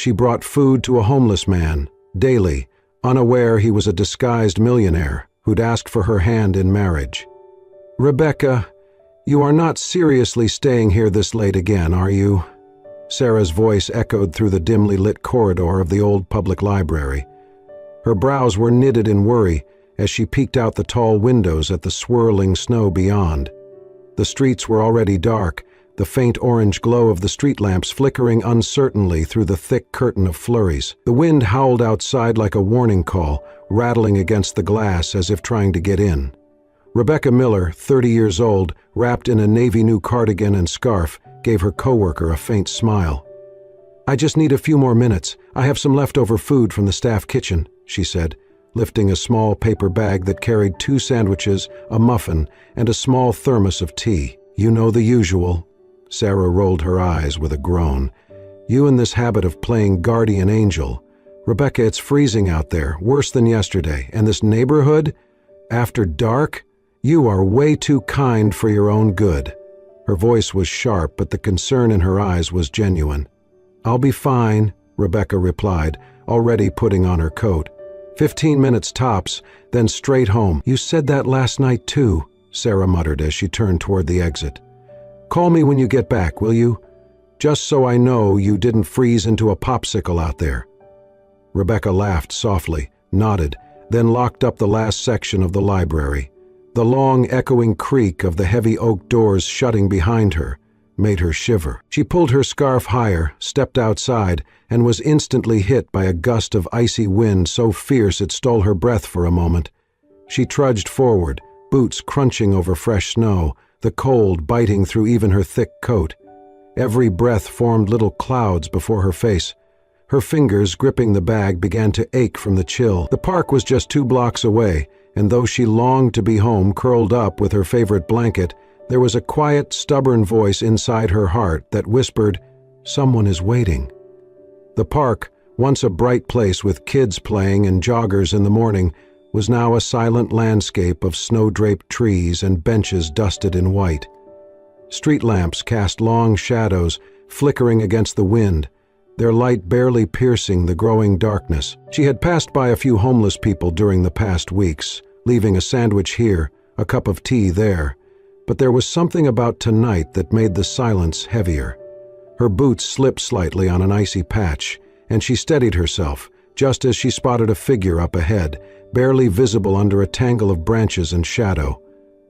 She brought food to a homeless man, daily, unaware he was a disguised millionaire who'd asked for her hand in marriage. "Rebecca, you are not seriously staying here this late again, are you?" Sarah's voice echoed through the dimly lit corridor of the old public library. Her brows were knitted in worry as she peeked out the tall windows at the swirling snow beyond. The streets were already dark, the faint orange glow of the street lamps flickering uncertainly through the thick curtain of flurries. The wind howled outside like a warning call, rattling against the glass as if trying to get in. Rebecca Miller, 30 years old, wrapped in a navy new cardigan and scarf, gave her coworker a faint smile. "I just need a few more minutes. I have some leftover food from the staff kitchen," she said, lifting a small paper bag that carried 2 sandwiches, a muffin, and a small thermos of tea. "You know the usual." Sarah rolled her eyes with a groan. "You and this habit of playing guardian angel. Rebecca, it's freezing out there, worse than yesterday, and this neighborhood? After dark? You are way too kind for your own good." Her voice was sharp, but the concern in her eyes was genuine. "I'll be fine," Rebecca replied, already putting on her coat. 15 minutes tops, then straight home." "You said that last night too," Sarah muttered as she turned toward the exit. "Call me when you get back, will you? Just so I know you didn't freeze into a popsicle out there." Rebecca laughed softly, nodded, then locked up the last section of the library. The long, echoing creak of the heavy oak doors shutting behind her made her shiver. She pulled her scarf higher, stepped outside, and was instantly hit by a gust of icy wind so fierce it stole her breath for a moment. She trudged forward, boots crunching over fresh snow, the cold biting through even her thick coat. Every breath formed little clouds before her face. Her fingers, gripping the bag, began to ache from the chill. The park was just 2 blocks away, and though she longed to be home, curled up with her favorite blanket, there was a quiet, stubborn voice inside her heart that whispered, "Someone is waiting." The park, once a bright place with kids playing and joggers in the morning, was now a silent landscape of snow-draped trees and benches dusted in white. Street lamps cast long shadows, flickering against the wind, their light barely piercing the growing darkness. She had passed by a few homeless people during the past weeks, leaving a sandwich here, a cup of tea there, but there was something about tonight that made the silence heavier. Her boots slipped slightly on an icy patch, and she steadied herself, just as she spotted a figure up ahead, barely visible under a tangle of branches and shadow.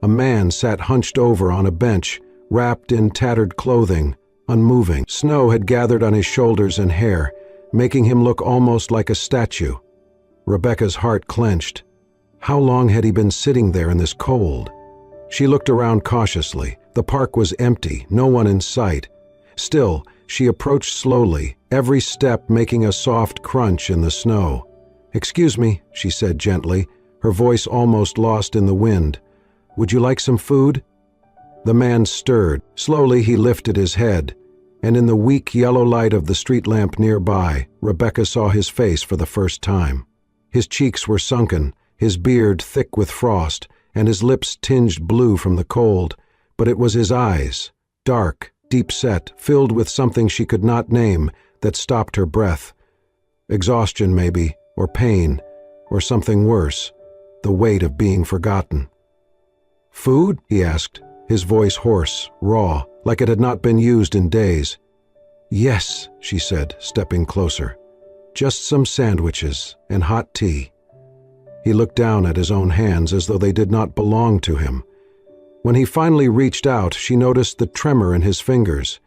A man sat hunched over on a bench, wrapped in tattered clothing, unmoving. Snow had gathered on his shoulders and hair, making him look almost like a statue. Rebecca's heart clenched. How long had he been sitting there in this cold? She looked around cautiously. The park was empty, no one in sight. Still, she approached slowly, every step making a soft crunch in the snow. "Excuse me," she said gently, her voice almost lost in the wind. "Would you like some food?" The man stirred. Slowly he lifted his head, and in the weak yellow light of the street lamp nearby, Rebecca saw his face for the first time. His cheeks were sunken, his beard thick with frost, and his lips tinged blue from the cold, but it was his eyes, dark, deep-set, filled with something she could not name, that stopped her breath. Exhaustion, maybe, or pain, or something worse, the weight of being forgotten. "Food?" he asked, his voice hoarse, raw, like it had not been used in days. "Yes," she said, stepping closer. "Just some sandwiches and hot tea." He looked down at his own hands as though they did not belong to him. When he finally reached out, she noticed the tremor in his fingers.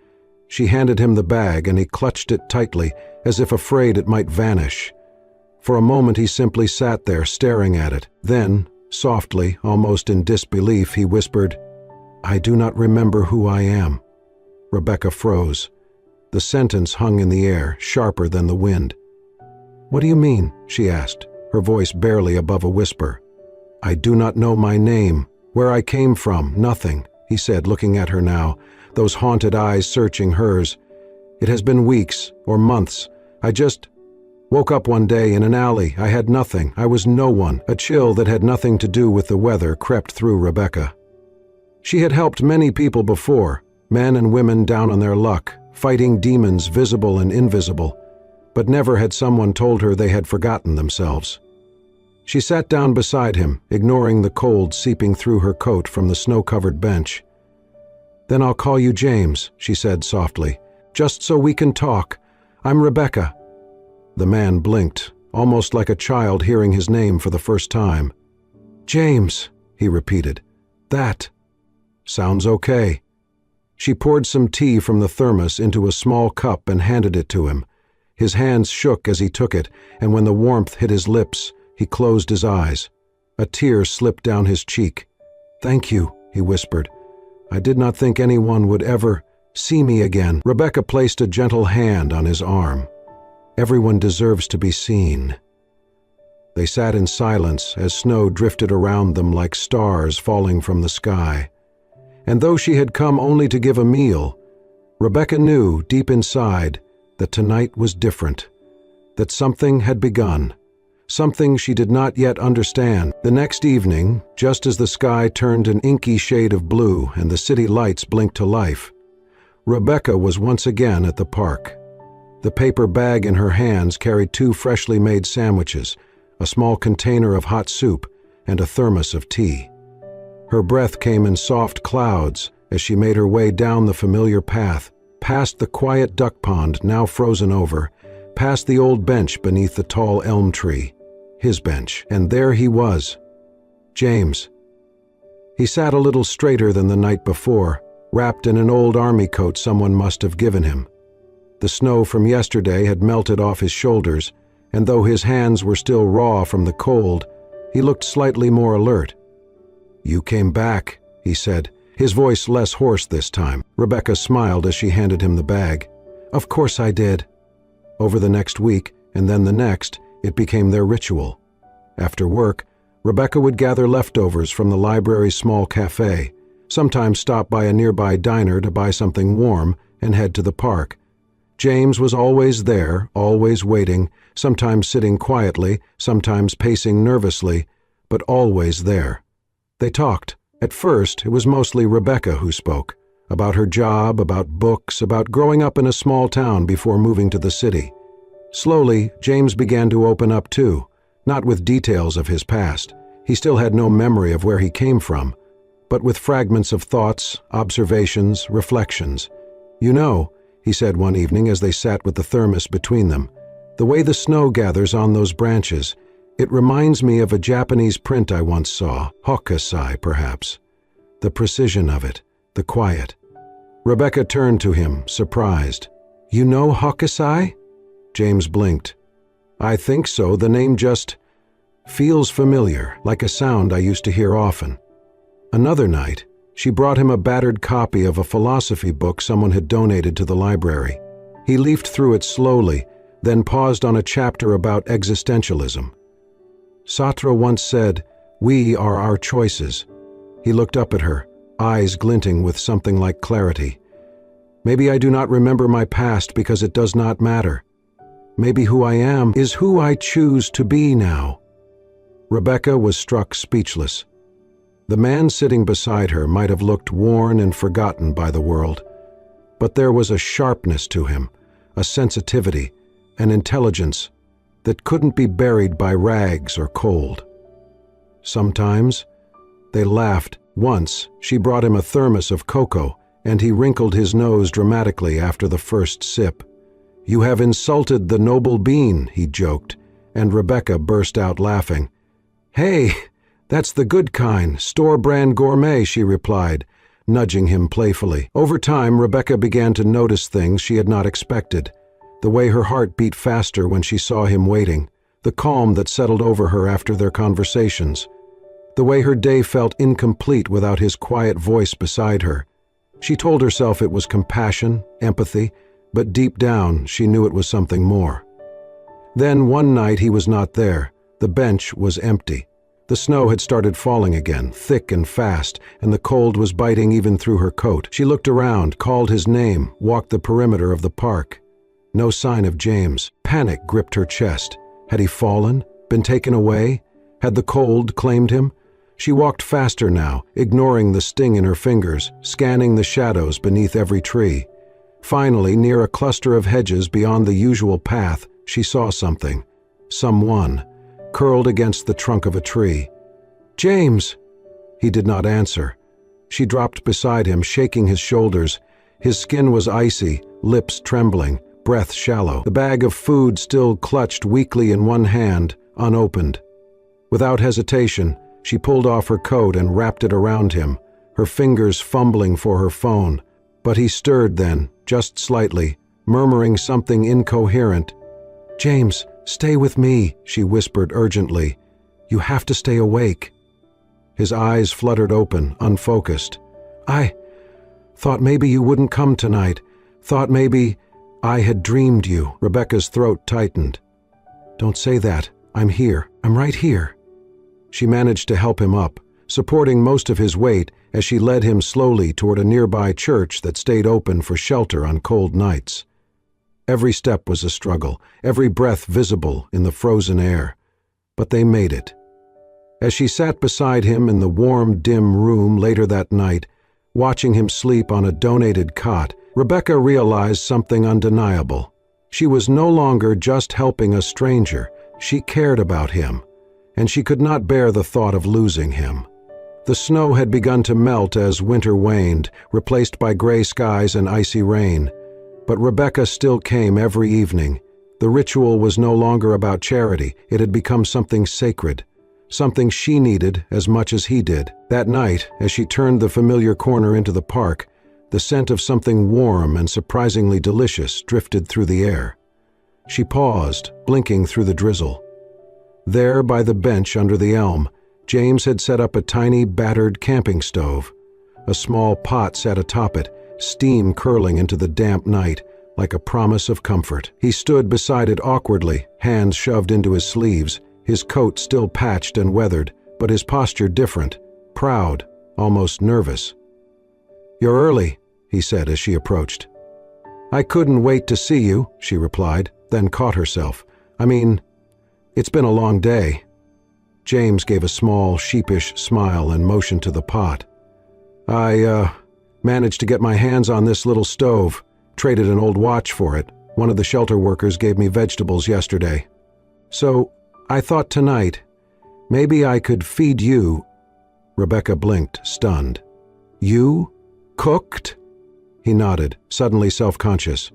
She handed him the bag, and he clutched it tightly, as if afraid it might vanish. For a moment he simply sat there, staring at it. Then, softly, almost in disbelief, he whispered, "I do not remember who I am." Rebecca froze. The sentence hung in the air, sharper than the wind. "What do you mean?" she asked, her voice barely above a whisper. "I do not know my name, where I came from, nothing," he said, looking at her now, those haunted eyes searching hers. "It has been weeks, or months. I just woke up one day in an alley. I had nothing. I was no one." A chill that had nothing to do with the weather crept through Rebecca. She had helped many people before, men and women down on their luck, fighting demons visible and invisible. but never had someone told her they had forgotten themselves. She sat down beside him, ignoring the cold seeping through her coat from the snow-covered bench. "Then I'll call you James," she said softly, "just so we can talk. I'm Rebecca." The man blinked, almost like a child hearing his name for the first time. "James," he repeated. "That sounds okay." She poured some tea from the thermos into a small cup and handed it to him. His hands shook as he took it, and when the warmth hit his lips, he closed his eyes. A tear slipped down his cheek. "Thank you," he whispered. "I did not think anyone would ever see me again." Rebecca placed a gentle hand on his arm. "Everyone deserves to be seen." They sat in silence as snow drifted around them like stars falling from the sky. And though she had come only to give a meal, Rebecca knew deep inside that tonight was different, that something had begun, something she did not yet understand. The next evening, just as the sky turned an inky shade of blue and the city lights blinked to life, Rebecca was once again at the park. The paper bag in her hands carried 2 freshly made sandwiches, a small container of hot soup, and a thermos of tea. Her breath came in soft clouds as she made her way down the familiar path, past the quiet duck pond now frozen over, past the old bench beneath the tall elm tree. His bench, and there he was. James. He sat a little straighter than the night before, wrapped in an old army coat someone must have given him. The snow from yesterday had melted off his shoulders, and though his hands were still raw from the cold, he looked slightly more alert. "You came back," he said, his voice less hoarse this time. Rebecca smiled as she handed him the bag. "Of course I did." Over the next week, and then the next, it became their ritual. After work, Rebecca would gather leftovers from the library's small cafe, sometimes stop by a nearby diner to buy something warm, and head to the park. James was always there, always waiting, sometimes sitting quietly, sometimes pacing nervously, but always there. They talked. At first, it was mostly Rebecca who spoke, about her job, about books, about growing up in a small town before moving to the city. Slowly, James began to open up too, not with details of his past. He still had no memory of where he came from, but with fragments of thoughts, observations, reflections. "You know," he said one evening as they sat with the thermos between them, "the way the snow gathers on those branches, it reminds me of a Japanese print I once saw, hokusai perhaps. The precision of it, the quiet." Rebecca turned to him, surprised. "You know hokusai?" James blinked. "I think so. The name just feels familiar, like a sound I used to hear often." Another night, she brought him a battered copy of a philosophy book someone had donated to the library. He leafed through it slowly, then paused on a chapter about existentialism. Sartre once said, "We are our choices." He looked up at her, eyes glinting with something like clarity. "Maybe I do not remember my past because it does not matter. Maybe who I am is who I choose to be now." Rebecca was struck speechless. The man sitting beside her might have looked worn and forgotten by the world, but there was a sharpness to him, a sensitivity, an intelligence that couldn't be buried by rags or cold. Sometimes they laughed. Once she brought him a thermos of cocoa, and he wrinkled his nose dramatically after the first sip. "You have insulted the noble bean," he joked, and Rebecca burst out laughing. "Hey, that's the good kind, store-brand gourmet," she replied, nudging him playfully. Over time, Rebecca began to notice things she had not expected. The way her heart beat faster when she saw him waiting, the calm that settled over her after their conversations, the way her day felt incomplete without his quiet voice beside her. She told herself it was compassion, empathy, but deep down she knew it was something more. Then one night he was not there. The bench was empty. The snow had started falling again, thick and fast, and the cold was biting even through her coat. She looked around, called his name, walked the perimeter of the park. No sign of James. Panic gripped her chest. Had he fallen? Been taken away? Had the cold claimed him? She walked faster now, ignoring the sting in her fingers, scanning the shadows beneath every tree. Finally, near a cluster of hedges beyond the usual path, she saw something, someone, curled against the trunk of a tree. "James!" He did not answer. She dropped beside him, shaking his shoulders. His skin was icy, lips trembling, breath shallow. The bag of food still clutched weakly in one hand, unopened. Without hesitation, she pulled off her coat and wrapped it around him, her fingers fumbling for her phone. But he stirred then, just slightly, murmuring something incoherent. "James, stay with me," she whispered urgently. "You have to stay awake." His eyes fluttered open, unfocused. "I thought maybe you wouldn't come tonight. Thought maybe I had dreamed you." Rebecca's throat tightened. "Don't say that. I'm here. I'm right here." She managed to help him up, supporting most of his weight as she led him slowly toward a nearby church that stayed open for shelter on cold nights. Every step was a struggle, every breath visible in the frozen air. But they made it. As she sat beside him in the warm, dim room later that night, watching him sleep on a donated cot, Rebecca realized something undeniable. She was no longer just helping a stranger. She cared about him, and she could not bear the thought of losing him. The snow had begun to melt as winter waned, replaced by gray skies and icy rain. But Rebecca still came every evening. The ritual was no longer about charity. It had become something sacred, something she needed as much as he did. That night, as she turned the familiar corner into the park, the scent of something warm and surprisingly delicious drifted through the air. She paused, blinking through the drizzle. There, by the bench under the elm, James had set up a tiny, battered camping stove. A small pot sat atop it, steam curling into the damp night, like a promise of comfort. He stood beside it awkwardly, hands shoved into his sleeves, his coat still patched and weathered, but his posture different, proud, almost nervous. "You're early," he said as she approached. "I couldn't wait to see you," she replied, then caught herself. "I mean, it's been a long day." James gave a small, sheepish smile and motioned to the pot. I managed to get my hands on this little stove. Traded an old watch for it. One of the shelter workers gave me vegetables yesterday. So I thought tonight, maybe I could feed you." Rebecca blinked, stunned. "You? Cooked?" He nodded, suddenly self-conscious.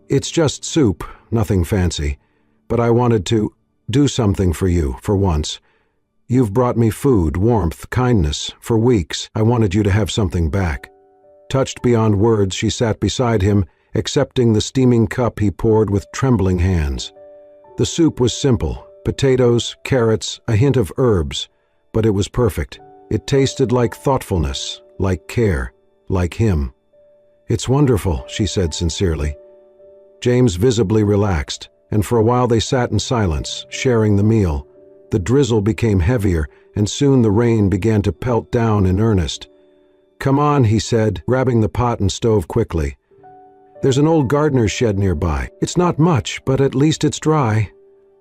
"It's just soup, nothing fancy. But I wanted to do something for you, for once. You've brought me food, warmth, kindness, for weeks. I wanted you to have something back." Touched beyond words, she sat beside him, accepting the steaming cup he poured with trembling hands. The soup was simple, potatoes, carrots, a hint of herbs, but it was perfect. It tasted like thoughtfulness, like care, like him. "It's wonderful," she said sincerely. James visibly relaxed, and for a while they sat in silence, sharing the meal. The drizzle became heavier, and soon the rain began to pelt down in earnest. "Come on," he said, grabbing the pot and stove quickly. "There's an old gardener's shed nearby. It's not much, but at least it's dry."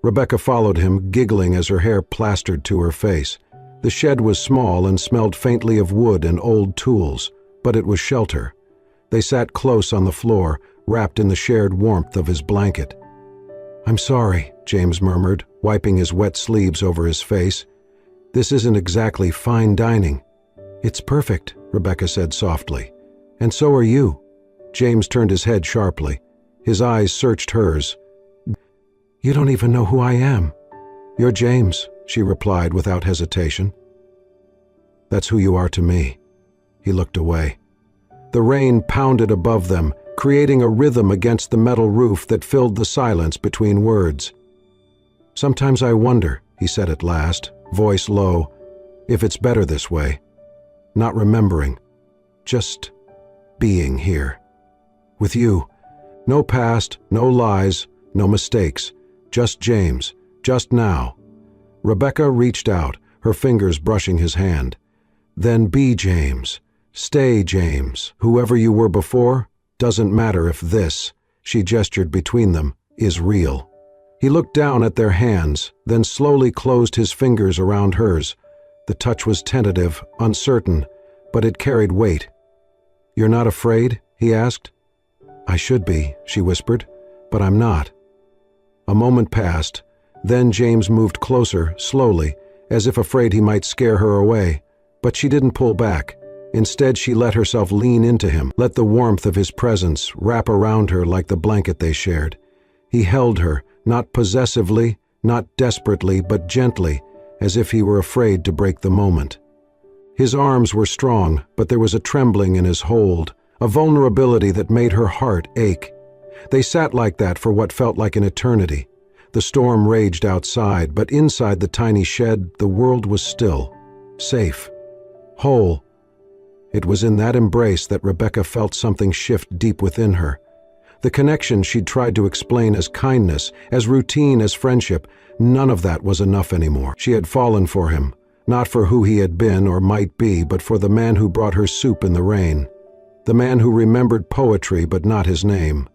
Rebecca followed him, giggling as her hair plastered to her face. The shed was small and smelled faintly of wood and old tools, but it was shelter. They sat close on the floor, wrapped in the shared warmth of his blanket. "I'm sorry," James murmured, wiping his wet sleeves over his face. "This isn't exactly fine dining." "It's perfect," Rebecca said softly. "And so are you." James turned his head sharply. His eyes searched hers. "You don't even know who I am." "You're James," she replied without hesitation. "That's who you are to me." He looked away. The rain pounded above them, creating a rhythm against the metal roof that filled the silence between words. "Sometimes I wonder," he said at last, voice low, "if it's better this way. Not remembering, just being here. With you. No past, no lies, no mistakes. Just James, just now." Rebecca reached out, her fingers brushing his hand. "Then be James. Stay James. Whoever you were before, doesn't matter if this," she gestured between them, "is real." He looked down at their hands, then slowly closed his fingers around hers. The touch was tentative, uncertain, but it carried weight. "You're not afraid?" he asked. "I should be," she whispered, "but I'm not." A moment passed. Then James moved closer, slowly, as if afraid he might scare her away. But she didn't pull back. Instead, she let herself lean into him, let the warmth of his presence wrap around her like the blanket they shared. He held her, not possessively, not desperately, but gently, as if he were afraid to break the moment. His arms were strong, but there was a trembling in his hold, a vulnerability that made her heart ache. They sat like that for what felt like an eternity. The storm raged outside, but inside the tiny shed, the world was still, safe, whole. It was in that embrace that Rebecca felt something shift deep within her. The connection she'd tried to explain as kindness, as routine as friendship, none of that was enough anymore. She had fallen for him, not for who he had been or might be, but for the man who brought her soup in the rain. The man who remembered poetry but not his name.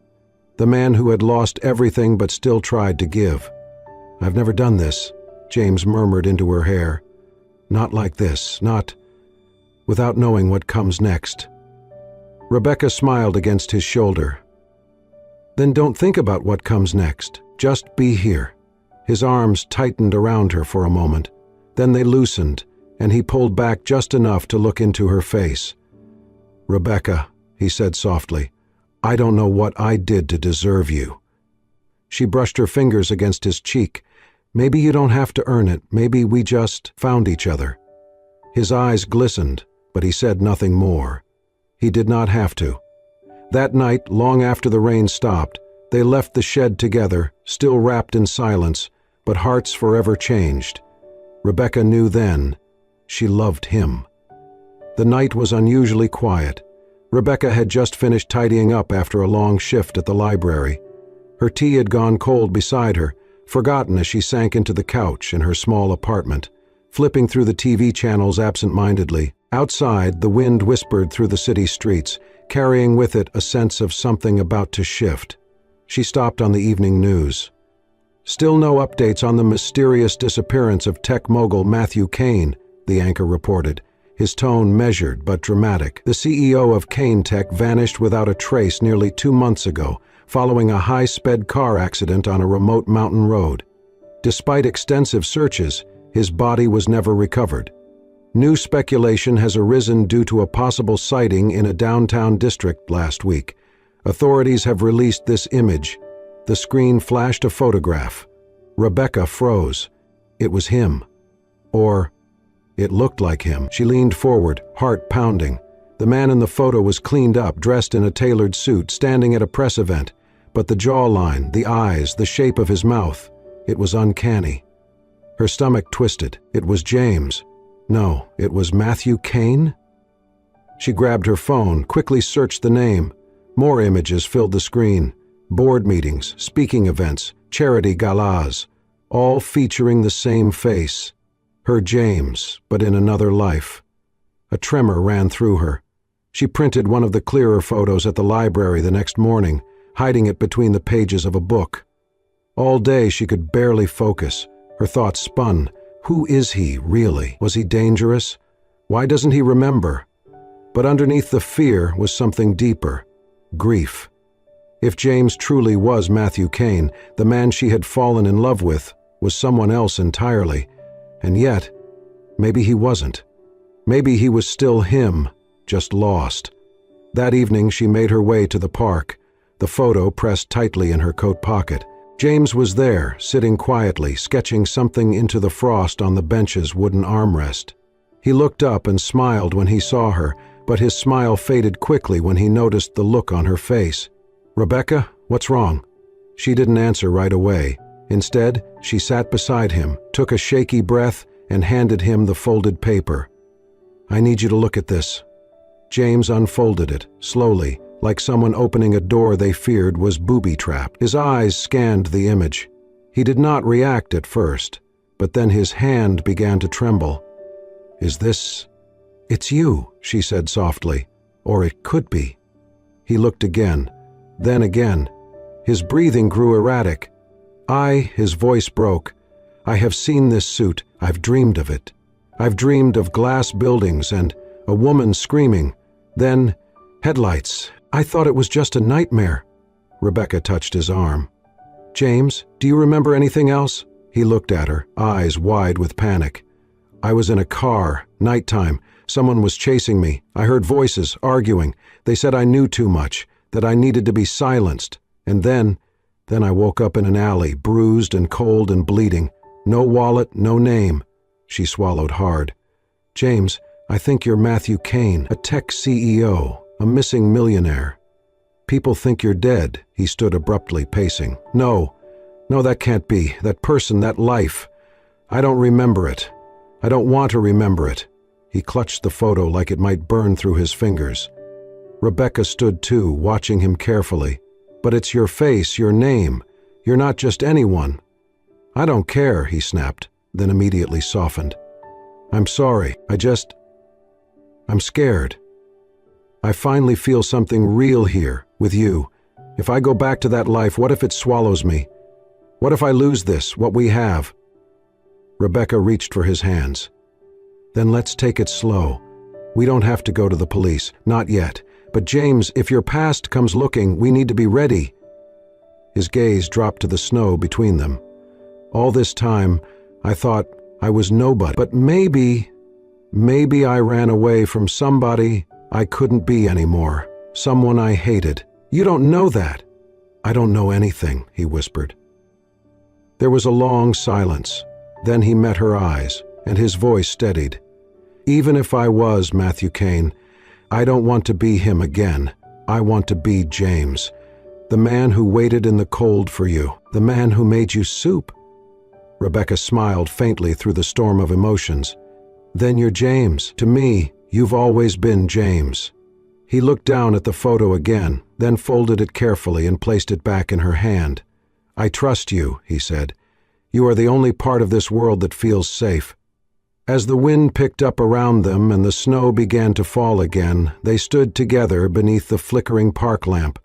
The man who had lost everything but still tried to give. "I've never done this," James murmured into her hair. "Not like this, not without knowing what comes next." Rebecca smiled against his shoulder. "Then don't think about what comes next. Just be here." His arms tightened around her for a moment. Then they loosened, and he pulled back just enough to look into her face. "Rebecca," he said softly, "I don't know what I did to deserve you." She brushed her fingers against his cheek. "Maybe you don't have to earn it. Maybe we just found each other." His eyes glistened, but he said nothing more. He did not have to. That night, long after the rain stopped, they left the shed together, still wrapped in silence, but hearts forever changed. Rebecca knew then she loved him. The night was unusually quiet. Rebecca had just finished tidying up after a long shift at the library. Her tea had gone cold beside her, forgotten as she sank into the couch in her small apartment, flipping through the TV channels absent-mindedly. Outside, the wind whispered through the city streets, carrying with it a sense of something about to shift. She stopped on the evening news. "Still no updates on the mysterious disappearance of tech mogul Matthew Kane," the anchor reported, his tone measured but dramatic. "The CEO of Kane Tech vanished without a trace nearly 2 months ago, following a high-sped car accident on a remote mountain road. Despite extensive searches, his body was never recovered. New speculation has arisen due to a possible sighting in a downtown district last week. Authorities have released this image." The screen flashed a photograph. Rebecca froze. It was him. Or it looked like him. She leaned forward, heart pounding. The man in the photo was cleaned up, dressed in a tailored suit, standing at a press event. But the jawline, the eyes, the shape of his mouth, it was uncanny. Her stomach twisted. It was James. No, it was Matthew Kane? She grabbed her phone, quickly searched the name. More images filled the screen. Board meetings, speaking events, charity galas, all featuring the same face. Her James, but in another life. A tremor ran through her. She printed one of the clearer photos at the library the next morning, hiding it between the pages of a book. All day she could barely focus. Her thoughts spun. Who is he, really? Was he dangerous? Why doesn't he remember? But underneath the fear was something deeper. Grief. If James truly was Matthew Kane, the man she had fallen in love with was someone else entirely. And yet, maybe he wasn't. Maybe he was still him, just lost. That evening she made her way to the park, the photo pressed tightly in her coat pocket. James was there, sitting quietly, sketching something into the frost on the bench's wooden armrest. He looked up and smiled when he saw her, but his smile faded quickly when he noticed the look on her face. "Rebecca, what's wrong?" She didn't answer right away. Instead, she sat beside him, took a shaky breath, and handed him the folded paper. "I need you to look at this." James unfolded it, slowly, like someone opening a door they feared was booby-trapped. His eyes scanned the image. He did not react at first, but then his hand began to tremble. "Is this—" "It's you," she said softly. "Or it could be." He looked again, then again. His breathing grew erratic. His voice broke. "I have seen this suit. I've dreamed of it. I've dreamed of glass buildings and a woman screaming. Then, headlights. I thought it was just a nightmare." Rebecca touched his arm. James, do you remember anything else? He looked at her, eyes wide with panic. I was in a car, nighttime. Someone was chasing me. I heard voices, arguing. They said I knew too much, that I needed to be silenced. And then I woke up in an alley, bruised and cold and bleeding. No wallet, no name. She swallowed hard. James, I think you're Matthew Kane, a tech CEO, a missing millionaire. People think you're dead. He stood abruptly, pacing. No, that can't be. That person, that life. I don't remember it. I don't want to remember it. He clutched the photo like it might burn through his fingers. Rebecca stood too, watching him carefully. But it's your face, your name. You're not just anyone. I don't care, he snapped, then immediately softened. I'm sorry, I'm scared. I finally feel something real here, with you. If I go back to that life, what if it swallows me? What if I lose this, what we have? Rebecca reached for his hands. Then let's take it slow. We don't have to go to the police, not yet. But James, if your past comes looking, we need to be ready. His gaze dropped to the snow between them. All this time, I thought I was nobody. But maybe I ran away from somebody I couldn't be anymore. Someone I hated. You don't know that. I don't know anything, he whispered. There was a long silence. Then he met her eyes, and his voice steadied. Even if I was Matthew Kane, I don't want to be him again. I want to be James, the man who waited in the cold for you, the man who made you soup. Rebecca smiled faintly through the storm of emotions. Then you're James. To me, you've always been James. He looked down at the photo again, then folded it carefully and placed it back in her hand. I trust you, he said. You are the only part of this world that feels safe. As the wind picked up around them and the snow began to fall again, they stood together beneath the flickering park lamp,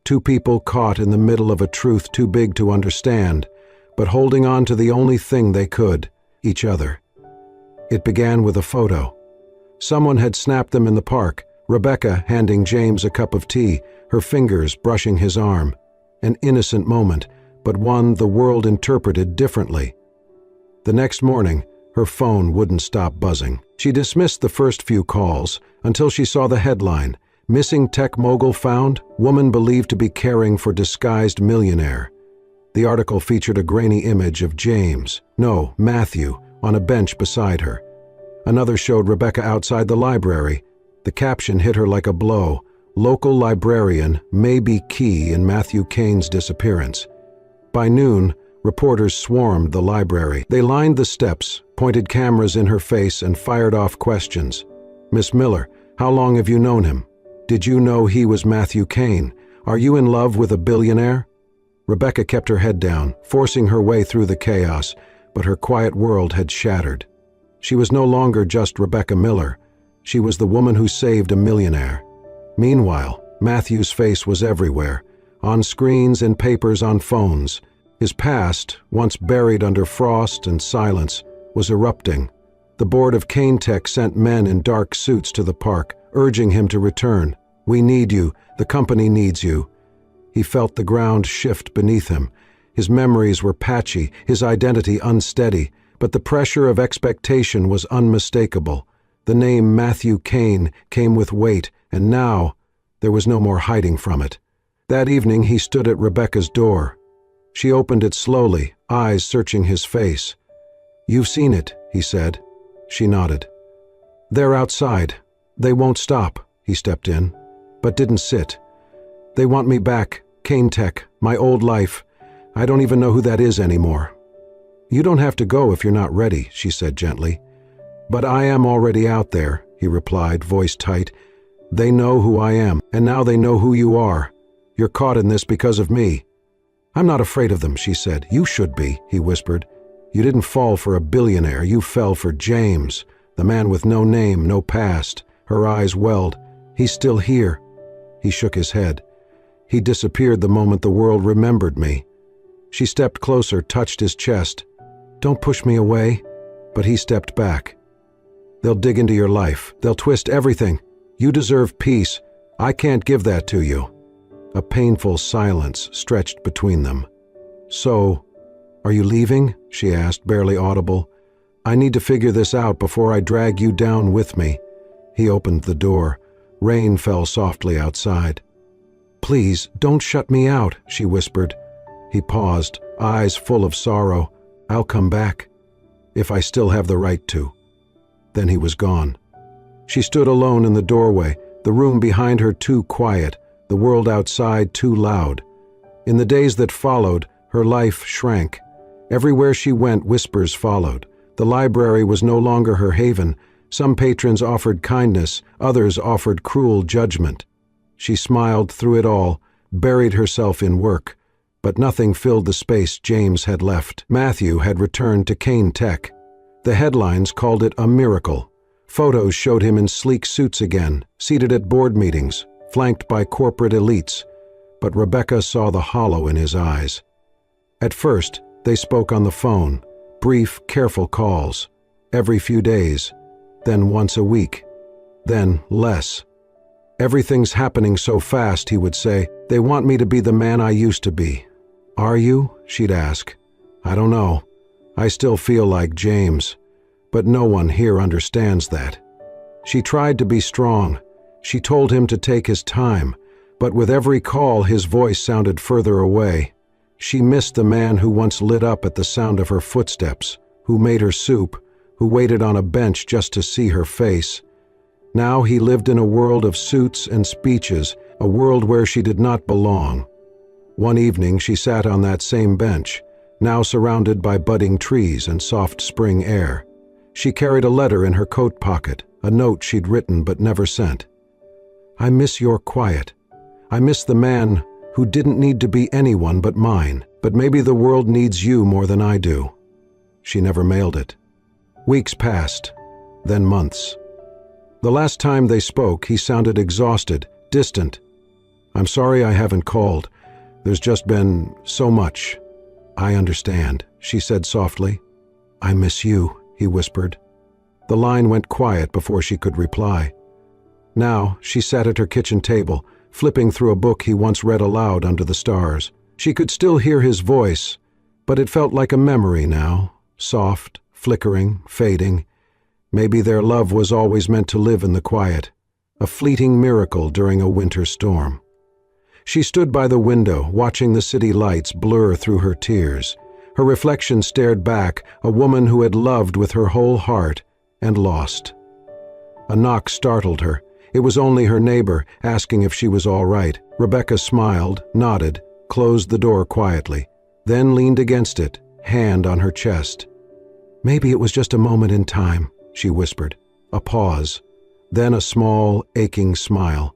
two people caught in the middle of a truth too big to understand, but holding on to the only thing they could, each other. It began with a photo. Someone had snapped them in the park, Rebecca handing James a cup of tea, her fingers brushing his arm. An innocent moment, but one the world interpreted differently. The next morning, her phone wouldn't stop buzzing. She dismissed the first few calls until she saw the headline, Missing Tech Mogul Found, Woman Believed to be Caring for Disguised Millionaire. The article featured a grainy image of Matthew, on a bench beside her. Another showed Rebecca outside the library. The caption hit her like a blow. Local librarian may be key in Matthew Kane's disappearance. By noon, reporters swarmed the library. They lined the steps, pointed cameras in her face, and fired off questions. Miss Miller, how long have you known him? Did you know he was Matthew Kane? Are you in love with a billionaire? Rebecca kept her head down, forcing her way through the chaos, but her quiet world had shattered. She was no longer just Rebecca Miller. She was the woman who saved a millionaire. Meanwhile, Matthew's face was everywhere, on screens, in papers, on phones. His past, once buried under frost and silence, was erupting. The board of Kane Tech sent men in dark suits to the park, urging him to return. We need you. The company needs you. He felt the ground shift beneath him. His memories were patchy, his identity unsteady, but the pressure of expectation was unmistakable. The name Matthew Kane came with weight, and now there was no more hiding from it. That evening he stood at Rebecca's door. She opened it slowly, eyes searching his face. You've seen it, he said. She nodded. They're outside. They won't stop, he stepped in, but didn't sit. They want me back, Kane Tech, my old life. I don't even know who that is anymore. You don't have to go if you're not ready, she said gently. But I am already out there, he replied, voice tight. They know who I am, and now they know who you are. You're caught in this because of me. I'm not afraid of them, she said. You should be, he whispered. You didn't fall for a billionaire, you fell for James, the man with no name, no past. Her eyes welled. He's still here. He shook his head. He disappeared the moment the world remembered me. She stepped closer, touched his chest. Don't push me away. But he stepped back. They'll dig into your life. They'll twist everything. You deserve peace. I can't give that to you. A painful silence stretched between them. "So, are you leaving?" she asked, barely audible. "I need to figure this out before I drag you down with me." He opened the door. Rain fell softly outside. "Please, don't shut me out," she whispered. He paused, eyes full of sorrow. "I'll come back, if I still have the right to." Then he was gone. She stood alone in the doorway, the room behind her too quiet, the world outside too loud. In the days that followed, her life shrank. Everywhere she went, whispers followed. The library was no longer her haven. Some patrons offered kindness, others offered cruel judgment. She smiled through it all, buried herself in work, but nothing filled the space James had left. Matthew had returned to Kane Tech. The headlines called it a miracle. Photos showed him in sleek suits again, seated at board meetings, flanked by corporate elites. But Rebecca saw the hollow in his eyes. At first, they spoke on the phone, brief, careful calls, every few days, then once a week, then less. "Everything's happening so fast," he would say. "They want me to be the man I used to be." "Are you?" she'd ask. "I don't know. I still feel like James, but no one here understands that." She tried to be strong. She told him to take his time, but with every call his voice sounded further away. She missed the man who once lit up at the sound of her footsteps, who made her soup, who waited on a bench just to see her face. Now he lived in a world of suits and speeches, a world where she did not belong. One evening she sat on that same bench, now surrounded by budding trees and soft spring air. She carried a letter in her coat pocket, a note she'd written but never sent. "I miss your quiet. I miss the man who didn't need to be anyone but mine, but maybe the world needs you more than I do." She never mailed it. Weeks passed, then months. The last time they spoke, he sounded exhausted, distant. "I'm sorry I haven't called. There's just been so much." "I understand," she said softly. "I miss you," he whispered. The line went quiet before she could reply. Now she sat at her kitchen table, flipping through a book he once read aloud under the stars. She could still hear his voice, but it felt like a memory now, soft, flickering, fading. Maybe their love was always meant to live in the quiet, a fleeting miracle during a winter storm. She stood by the window, watching the city lights blur through her tears. Her reflection stared back, a woman who had loved with her whole heart and lost. A knock startled her. It was only her neighbor, asking if she was all right. Rebecca smiled, nodded, closed the door quietly, then leaned against it, hand on her chest. "Maybe it was just a moment in time," she whispered. A pause, then a small, aching smile.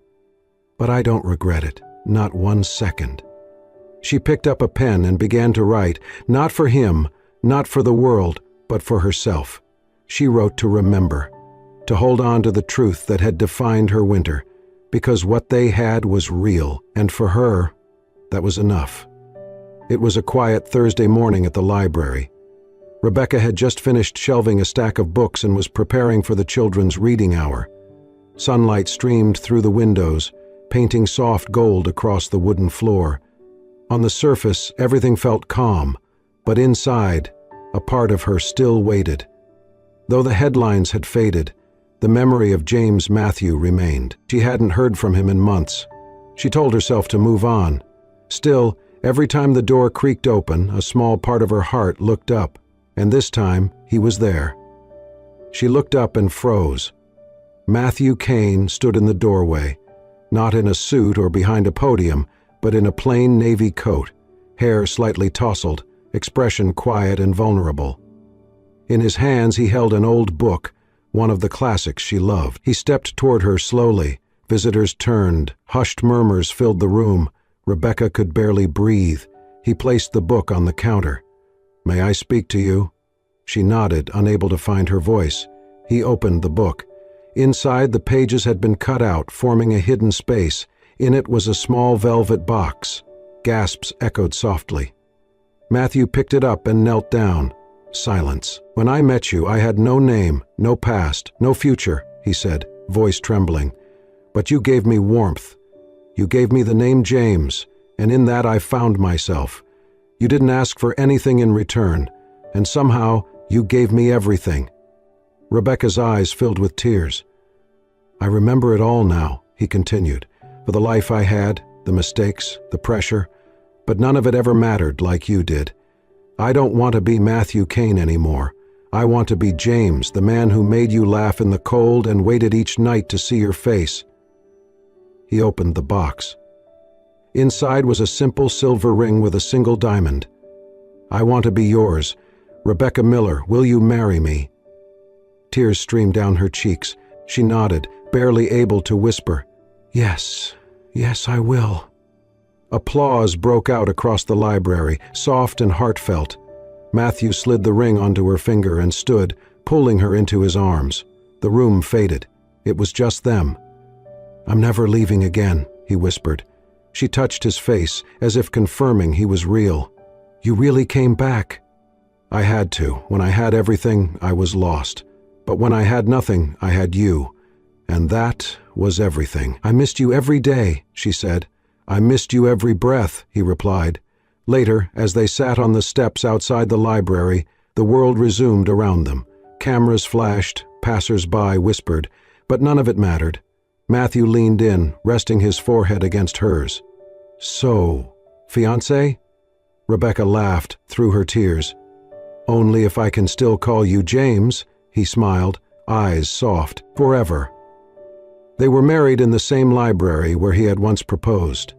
"But I don't regret it, not 1 second." She picked up a pen and began to write, not for him, not for the world, but for herself. She wrote to remember, to hold on to the truth that had defined her winter, because what they had was real, and for her, that was enough. It was a quiet Thursday morning at the library. Rebecca had just finished shelving a stack of books and was preparing for the children's reading hour. Sunlight streamed through the windows, painting soft gold across the wooden floor. On the surface, everything felt calm, but inside, a part of her still waited. Though the headlines had faded, the memory of James Matthew remained. She hadn't heard from him in months. She told herself to move on. Still, every time the door creaked open, a small part of her heart looked up, and this time he was there. She looked up and froze. Matthew Kane stood in the doorway, not in a suit or behind a podium, but in a plain navy coat, hair slightly tousled, expression quiet and vulnerable. In his hands he held an old book, one of the classics she loved. He stepped toward her slowly. Visitors turned. Hushed murmurs filled the room. Rebecca could barely breathe. He placed the book on the counter. "May I speak to you?" She nodded, unable to find her voice. He opened the book. Inside, the pages had been cut out, forming a hidden space. In it was a small velvet box. Gasps echoed softly. Matthew picked it up and knelt down. Silence. "When I met you, I had no name, no past, no future," he said, voice trembling. "But you gave me warmth. You gave me the name James, and in that I found myself. You didn't ask for anything in return, and somehow you gave me everything." Rebecca's eyes filled with tears. "I remember it all now," he continued, "for the life I had, the mistakes, the pressure, but none of it ever mattered like you did. I don't want to be Matthew Kane anymore. I want to be James, the man who made you laugh in the cold and waited each night to see your face." He opened the box. Inside was a simple silver ring with a single diamond. "I want to be yours. Rebecca Miller, will you marry me?" Tears streamed down her cheeks. She nodded, barely able to whisper, "Yes, yes, I will." Applause broke out across the library, soft and heartfelt. Matthew slid the ring onto her finger and stood, pulling her into his arms. The room faded. It was just them. "I'm never leaving again," he whispered. She touched his face, as if confirming he was real. "You really came back?" "I had to. When I had everything, I was lost. But when I had nothing, I had you. And that was everything. I missed you every day," she said. "I missed you every breath," he replied. Later, as they sat on the steps outside the library, the world resumed around them. Cameras flashed, passers-by whispered, but none of it mattered. Matthew leaned in, resting his forehead against hers. "So, fiancé?" Rebecca laughed through her tears. "Only if I can still call you James," he smiled, eyes soft. "Forever." They were married in the same library where he had once proposed.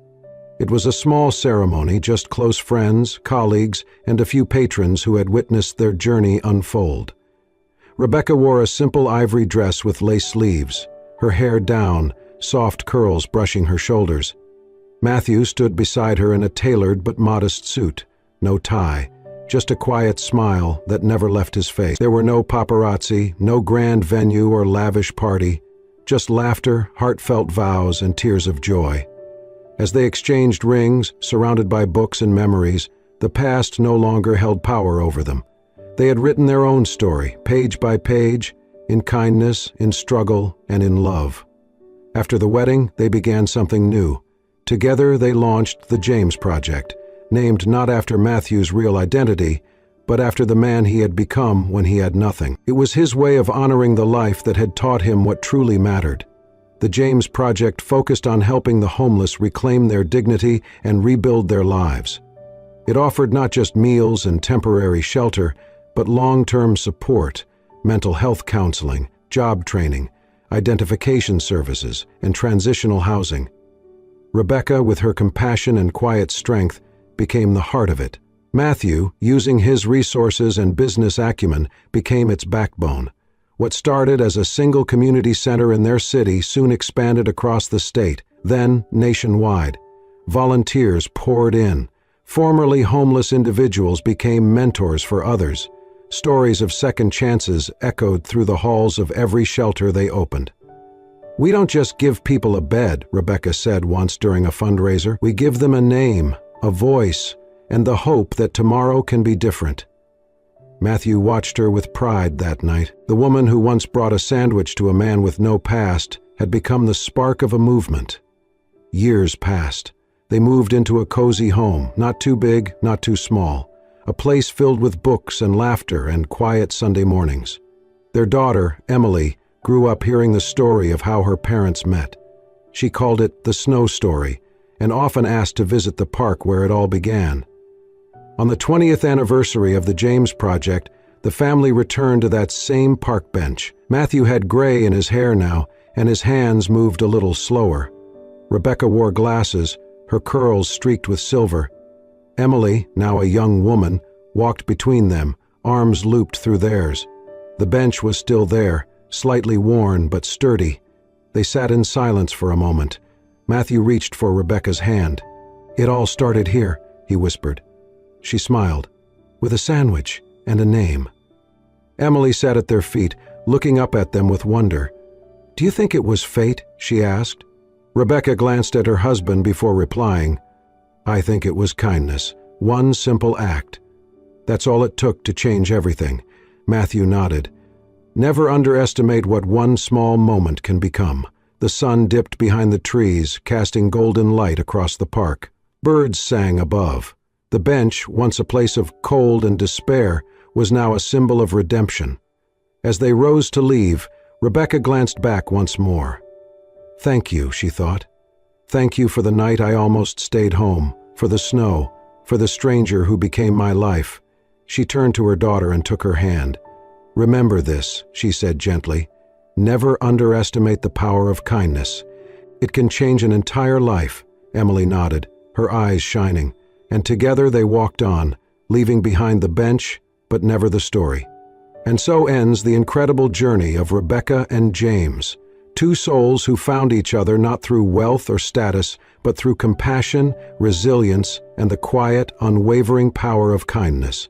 It was a small ceremony, just close friends, colleagues, and a few patrons who had witnessed their journey unfold. Rebecca wore a simple ivory dress with lace sleeves, her hair down, soft curls brushing her shoulders. Matthew stood beside her in a tailored but modest suit, no tie, just a quiet smile that never left his face. There were no paparazzi, no grand venue or lavish party, just laughter, heartfelt vows, and tears of joy. As they exchanged rings, surrounded by books and memories, the past no longer held power over them. They had written their own story, page by page, in kindness, in struggle, and in love. After the wedding, they began something new. Together, they launched the James Project, named not after Matthew's real identity, but after the man he had become when he had nothing. It was his way of honoring the life that had taught him what truly mattered. The James Project focused on helping the homeless reclaim their dignity and rebuild their lives. It offered not just meals and temporary shelter, but long-term support, mental health counseling, job training, identification services, and transitional housing. Rebecca, with her compassion and quiet strength, became the heart of it. Matthew, using his resources and business acumen, became its backbone. What started as a single community center in their city soon expanded across the state, then nationwide. Volunteers poured in. Formerly homeless individuals became mentors for others. Stories of second chances echoed through the halls of every shelter they opened. "We don't just give people a bed," Rebecca said once during a fundraiser. "We give them a name, a voice, and the hope that tomorrow can be different." Matthew watched her with pride that night. The woman who once brought a sandwich to a man with no past had become the spark of a movement. Years passed. They moved into a cozy home, not too big, not too small, a place filled with books and laughter and quiet Sunday mornings. Their daughter, Emily, grew up hearing the story of how her parents met. She called it the Snow Story, and often asked to visit the park where it all began. On the 20th anniversary of the James Project, the family returned to that same park bench. Matthew had gray in his hair now, and his hands moved a little slower. Rebecca wore glasses, her curls streaked with silver. Emily, now a young woman, walked between them, arms looped through theirs. The bench was still there, slightly worn but sturdy. They sat in silence for a moment. Matthew reached for Rebecca's hand. "It all started here," he whispered. She smiled, "with a sandwich and a name." Emily sat at their feet, looking up at them with wonder. "Do you think it was fate?" she asked. Rebecca glanced at her husband before replying. "I think it was kindness, one simple act. That's all it took to change everything." Matthew nodded. "Never underestimate what one small moment can become." The sun dipped behind the trees, casting golden light across the park. Birds sang above. The bench, once a place of cold and despair, was now a symbol of redemption. As they rose to leave, Rebecca glanced back once more. "Thank you," she thought. "Thank you for the night I almost stayed home, for the snow, for the stranger who became my life." She turned to her daughter and took her hand. "Remember this," she said gently. "Never underestimate the power of kindness. It can change an entire life." Emily nodded, her eyes shining, and together they walked on, leaving behind the bench, but never the story. And so ends the incredible journey of Rebecca and James, two souls who found each other not through wealth or status, but through compassion, resilience, and the quiet, unwavering power of kindness.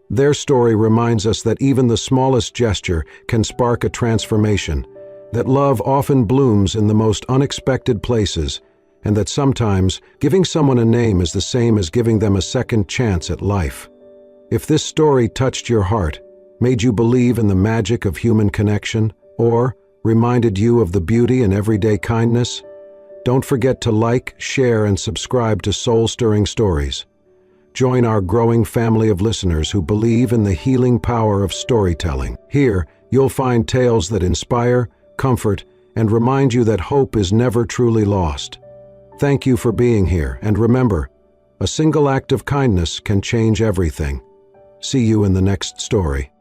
Their story reminds us that even the smallest gesture can spark a transformation, that love often blooms in the most unexpected places, and that sometimes giving someone a name is the same as giving them a second chance at life. If this story touched your heart, made you believe in the magic of human connection, or reminded you of the beauty in everyday kindness, don't forget to like, share, and subscribe to Soul-Stirring Stories. Join our growing family of listeners who believe in the healing power of storytelling. Here, you'll find tales that inspire, comfort, and remind you that hope is never truly lost. Thank you for being here, and remember, a single act of kindness can change everything. See you in the next story.